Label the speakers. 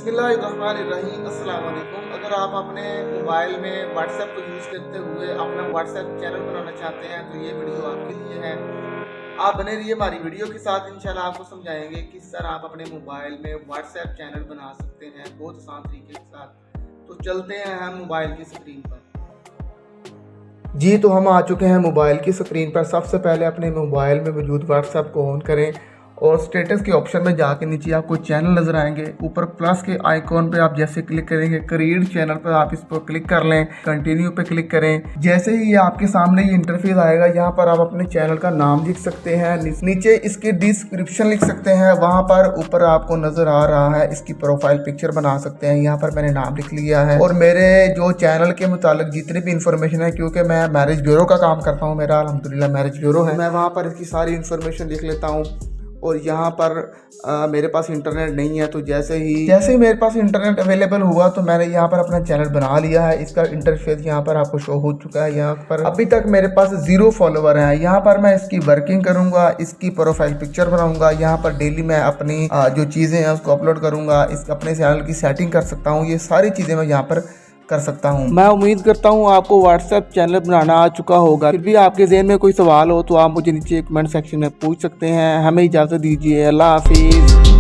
Speaker 1: बिस्मिल्लाहिर्रहमानिर्रहीम। अस्सलाम वालेकुम। अगर आप अपने मोबाइल में व्हाट्सएप को यूज़ करते हुए अपना व्हाट्सएप चैनल बनाना चाहते हैं तो ये वीडियो आपके लिए है। आप बने रहिए हमारी वीडियो के साथ। इंशाल्लाह आपको समझाएंगे किस तरह आप अपने मोबाइल में व्हाट्सएप चैनल बना सकते हैं बहुत आसान तरीके के साथ। तो चलते हैं हम मोबाइल की स्क्रीन पर। जी तो हम आ चुके हैं मोबाइल की स्क्रीन पर। सबसे पहले अपने मोबाइल में मौजूद व्हाट्सएप को ऑन करें और स्टेटस के ऑप्शन में जाके नीचे आपको चैनल नज़र आएंगे। ऊपर प्लस के आइकॉन पे आप जैसे क्लिक करेंगे क्रिएट चैनल पर आप इस पर क्लिक कर लें, कंटिन्यू पे क्लिक करें। जैसे ही ये आपके सामने ये इंटरफेस आएगा, यहाँ पर आप अपने चैनल का नाम लिख सकते हैं, नीचे इसकी डिस्क्रिप्शन लिख सकते हैं। वहाँ पर ऊपर आपको नज़र आ रहा है इसकी प्रोफाइल पिक्चर बना सकते हैं। यहाँ पर मैंने नाम लिख लिया है और मेरे जो चैनल के मुतालिक जितनी भी इंफॉर्मेशन है, क्योंकि मैं मैरिज ब्यूरो का काम करता हूँ, मेरा अल्हम्दुलिल्लाह मैरिज ब्यूरो है, मैं वहाँ पर इसकी सारी इंफॉर्मेशन लिख लेता हूँ। और यहाँ पर मेरे पास इंटरनेट नहीं है, तो जैसे ही मेरे पास इंटरनेट अवेलेबल हुआ तो मैंने यहाँ पर अपना चैनल बना लिया है। इसका इंटरफेस यहाँ पर आपको शो हो चुका है। यहाँ पर अभी तक मेरे पास 0 फॉलोवर हैं। यहाँ पर मैं इसकी वर्किंग करूँगा, इसकी प्रोफाइल पिक्चर बनाऊँगा। यहाँ पर डेली मैं अपनी जो चीज़ें हैं उसको अपलोड करूँगा, अपने चैनल की सेटिंग कर सकता हूँ। ये सारी चीज़ें मैं यहाँ पर कर सकता हूँ। मैं उम्मीद करता हूँ आपको व्हाट्सएप चैनल बनाना आ चुका होगा। फिर भी आपके ज़हन में कोई सवाल हो तो आप मुझे नीचे कमेंट सेक्शन में पूछ सकते हैं। हमें इजाज़त दीजिए। अल्लाह हाफिज़।